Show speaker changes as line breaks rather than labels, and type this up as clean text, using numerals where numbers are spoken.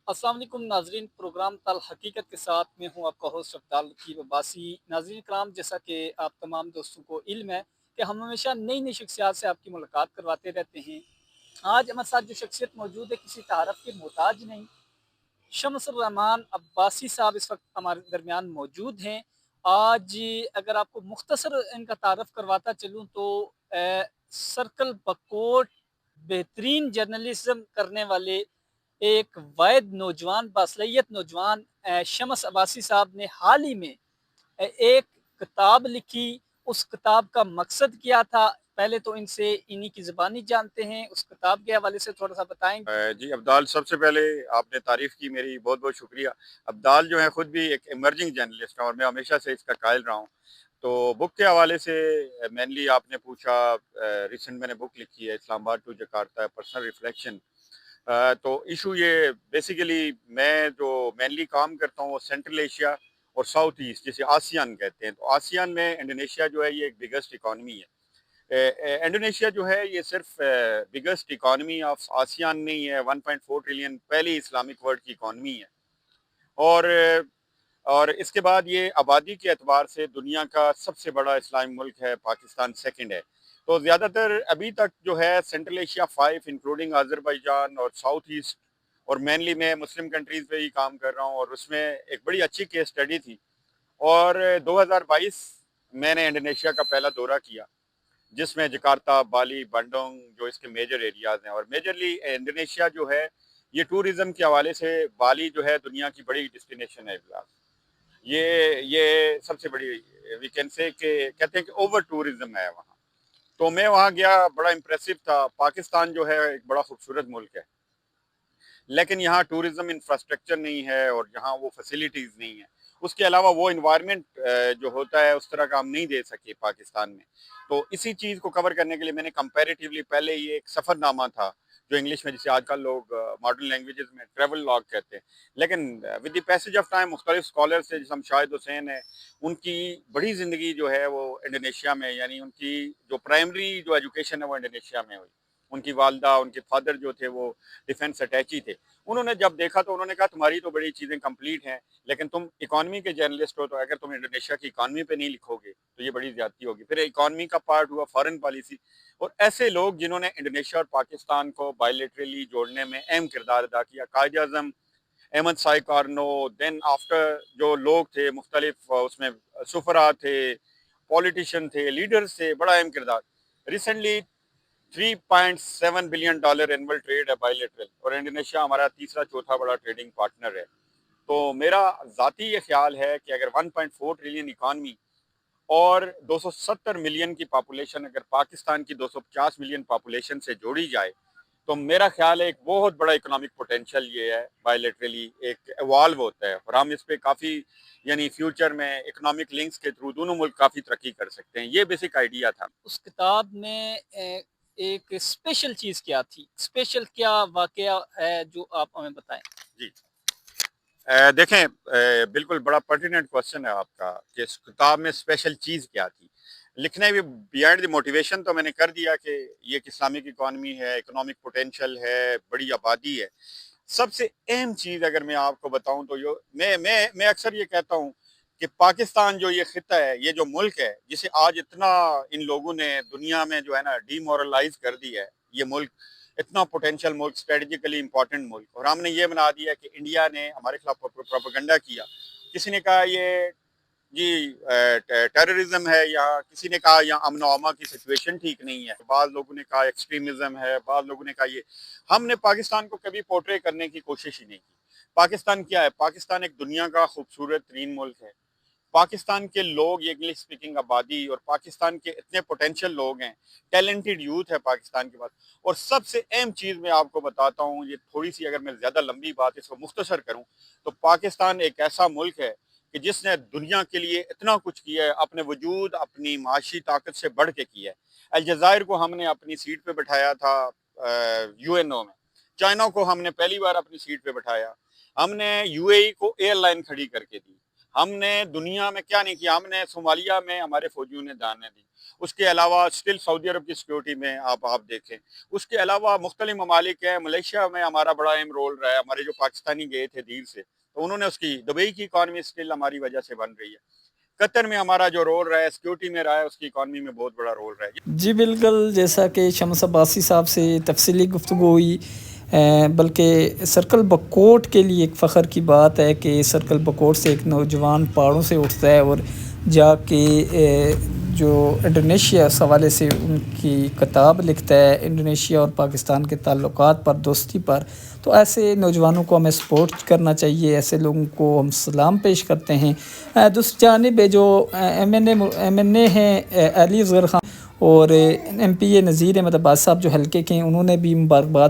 अस्सलाम वालेकुम नाजरीन, प्रोग्राम तल हकीकत के साथ मैं हूँ आपका होस्ट अब्दाल रकीब अब्बासी। नाजरीन कराम, जैसा कि आप तमाम दोस्तों को इल्म है कि हम हमेशा नई नई शख्सियात से आपकी मुलाकात करवाते रहते हैं। आज हमारे साथ जो शख्सियत मौजूद है किसी तारफ़ के मोहताज नहीं, शम्सुर रहमान अब्बासी साहब इस वक्त हमारे दरमियान मौजूद हैं। आज अगर आपको मुख्तसर इनका तारफ़ करवाता चलूँ तो सर्कल बकोट बेहतरीन जर्नलिज्म करने वाले एक वाहिद नौजवान बासलाहियत नौजवान शम्स अब्बासी साहब ने हाल ही में एक किताब लिखी। उस किताब का मकसद क्या था, पहले तो इनसे इन्हीं की ज़ुबानी जानते हैं। उस किताब के हवाले से थोड़ा सा बताएंगे।
जी अब्दाल, सबसे पहले आपने तारीफ़ की, मेरी बहुत बहुत शुक्रिया। अब्दाल जो है ख़ुद भी एक इमर्जिंग जर्नलिस्ट है और मैं हमेशा से इसका कायल रहा हूँ। तो बुक के हवाले से मेनली आपने पूछा, रिसेंट मैंने बुक लिखी है Islamabad to Jakarta personal reflection. तो इशू ये बेसिकली मैं जो मेनली काम करता हूँ वो सेंट्रल एशिया और साउथ ईस्ट, जिसे आसियान कहते हैं। तो आसियान में इंडोनेशिया जो है ये एक बिगेस्ट इकॉनमी है। इंडोनेशिया जो है ये सिर्फ बिगेस्ट इकॉनमी ऑफ आसियान नहीं है, 1.4 ट्रिलियन पहली इस्लामिक वर्ल्ड की इकॉनमी है। और और इसके बाद ये आबादी के एतबार से दुनिया का सबसे बड़ा इस्लामी मुल्क है, पाकिस्तान सेकंड है। तो ज़्यादातर अभी तक जो है सेंट्रल एशिया 5 इंक्लूडिंग अज़रबैजान और साउथ ईस्ट, और मेनली मैं मुस्लिम कंट्रीज़ पे ही काम कर रहा हूँ, और उसमें एक बड़ी अच्छी केस स्टडी थी। और 2022 मैंने इंडोनेशिया का पहला दौरा किया, जिसमें जकार्ता, बाली, बंडोंग जो इसके मेजर एरियाज हैं। और मेजरली इंडोनेशिया जो है ये टूरिज्म के हवाले से, बाली जो है दुनिया की बड़ी डेस्टिनेशन है फिलहाल। ये सबसे बड़ी, वी कैन से कि कहते हैं कि ओवर टूरिज्म है वहाँ। तो मैं वहाँ गया, बड़ा इम्प्रेसिव था। पाकिस्तान जो है एक बड़ा खूबसूरत मुल्क है, लेकिन यहाँ टूरिज्म इंफ्रास्ट्रक्चर नहीं है और यहाँ वो फैसिलिटीज़ नहीं है। उसके अलावा वो इन्वायरमेंट जो होता है उस तरह का हम नहीं दे सके पाकिस्तान में। तो इसी चीज़ को कवर करने के लिए मैंने कंपैरेटिवली पहले ये एक सफ़रनामा था, जो इंग्लिश में जिसे आजकल लोग मॉडर्न लैंग्वेजेस में ट्रैवल लॉग कहते हैं। लेकिन with the passage of time मुख्तलिफ स्कॉलर्स से, जैसे हम शाहिद हुसैन है, उनकी बड़ी ज़िंदगी जो है वो इंडोनेशिया में, यानी उनकी जो प्राइमरी जो एजुकेशन है वो इंडोनेशिया में हुई। उनकी वालदा, उनके फादर जो थे वो डिफेंस अटैची थे। उन्होंने जब देखा तो उन्होंने कहा तुम्हारी तो बड़ी चीज़ें कंप्लीट हैं, लेकिन तुम इकॉनमी के जर्नलिस्ट हो, तो अगर तुम इंडोनेशिया की इकॉनमी पे नहीं लिखोगे तो ये बड़ी ज़्यादती होगी। फिर इकॉनमी का पार्ट हुआ फॉरेन पॉलिसी, और ऐसे लोग जिन्होंने इंडोनेशिया और पाकिस्तान को बायलैटरली जोड़ने में अहम किरदार अदा किया, कायद आज़म अहमद साइकारनो, देन आफ्टर जो लोग थे मुख्तलिफ उसमें सुफरा थे, पॉलिटिशियन थे, लीडर्स थे, बड़ा अहम किरदार। रिसेंटली $3.7 बिलियन एनुअल ट्रेड है बायलैटरल, और इंडोनेशिया हमारा तीसरा चौथा बड़ा ट्रेडिंग पार्टनर है। तो मेरा ज़ाती ये ख्याल है कि अगर 1.4 ट्रिलियन इकॉनमी और 270 मिलियन की पॉपुलेशन अगर पाकिस्तान की 250 मिलियन पॉपुलेशन से जोड़ी जाए, तो मेरा ख्याल है एक बहुत बड़ा इकोनॉमिक पोटेंशियल ये है, बायलैटरली एक इवॉल्व होता है, और हम इस पे काफ़ी, यानी फ्यूचर में इकोनॉमिक लिंक्स के थ्रू दोनों मुल्क काफ़ी तरक्की कर सकते हैं। ये बेसिक आइडिया था।
उस किताब में एक स्पेशल चीज़ क्या थी, स्पेशल क्या वाकया है जो आप हमें बताएं।
जी, देखें, बिल्कुल बड़ा पर्टिनेंट क्वेश्चन है आपका कि इस किताब में स्पेशल चीज़ क्या थी। लिखने भी बियॉन्ड द मोटिवेशन तो मैंने कर दिया कि ये एक इस्लामिक इकॉनमी है, इकोनॉमिक पोटेंशियल है, बड़ी आबादी है। सबसे अहम चीज़ अगर मैं आपको बताऊं तो यो मैं अक्सर ये कहता हूं कि पाकिस्तान जो ये खिता है, ये जो मुल्क है, जिसे आज इतना इन लोगों ने दुनिया में जो है ना डीमोरलाइज कर दिया है, ये मुल्क इतना पोटेंशियल मुल्क, स्ट्रेटेजिकली इंपॉर्टेंट मुल्क, और हमने ये बना दिया कि इंडिया ने हमारे खिलाफ प्रोपेगेंडा किया। किसी ने कहा ये जी टेररिज्म है, या किसी ने कहा यहाँ अमन अमा की सिचुएशन ठीक नहीं है, बाद लोगों ने कहा एक्सट्रीमिज्म है, बाद लोगों ने कहा ये। हमने पाकिस्तान को कभी पोर्ट्रे करने की कोशिश ही नहीं की। पाकिस्तान क्या है? पाकिस्तान एक दुनिया का खूबसूरत तरीन मुल्क है। पाकिस्तान के लोग, ये इंग्लिश स्पीकिंग आबादी, और पाकिस्तान के इतने पोटेंशियल लोग हैं, टैलेंटेड यूथ है पाकिस्तान के पास। और सबसे अहम चीज़ मैं आपको बताता हूँ, ये थोड़ी सी अगर मैं ज़्यादा लंबी बात इसको मुख्तसर करूँ, तो पाकिस्तान एक ऐसा मुल्क है कि जिसने दुनिया के लिए इतना कुछ किया है, अपने वजूद, अपनी माशी ताकत से बढ़ के किया है। अलजायर को हमने अपनी सीट पे बिठाया था यूएनओ में। चाइना को हमने पहली बार अपनी सीट पे बिठाया। हमने यूएई को एयरलाइन खड़ी करके दी। हमने दुनिया में क्या नहीं किया, हमने सोमालिया में हमारे फौजियों ने जाने दी। اس کے علاوہ اسٹل سعودی عرب کی سیکیورٹی میں آپ دیکھیں، اس کے علاوہ مختلف ممالک ہیں، ملیشیا میں ہمارا بڑا اہم رول رہا ہے، ہمارے جو پاکستانی گئے تھے دیر سے تو انہوں نے اس کی، دبئی کی اکانومی اسٹل ہماری وجہ سے بن رہی ہے، قطر میں ہمارا جو رول رہا ہے سیکیورٹی میں رہا ہے، اس کی اکانومی میں بہت بڑا رول رہا ہے۔
جی بالکل، جیسا کہ شمس عباسی صاحب سے تفصیلی گفتگو ہوئی، بلکہ سرکل بکوٹ کے لیے ایک فخر کی بات ہے کہ سرکل بکوٹ سے ایک نوجوان پہاڑوں سے اٹھتا ہے اور جا کے جو انڈونیشیا اس حوالے سے ان کی کتاب لکھتا ہے انڈونیشیا اور پاکستان کے تعلقات پر، دوستی پر، تو ایسے نوجوانوں کو ہمیں سپورٹ کرنا چاہیے، ایسے لوگوں کو ہم سلام پیش کرتے ہیں۔ دوسری جانب جو ایم این اے ہیں علی اصغر خان اور ایم پی اے نذیر احمد عباس صاحب جو حلقے کے ہیں، انہوں نے بھی مبارکباد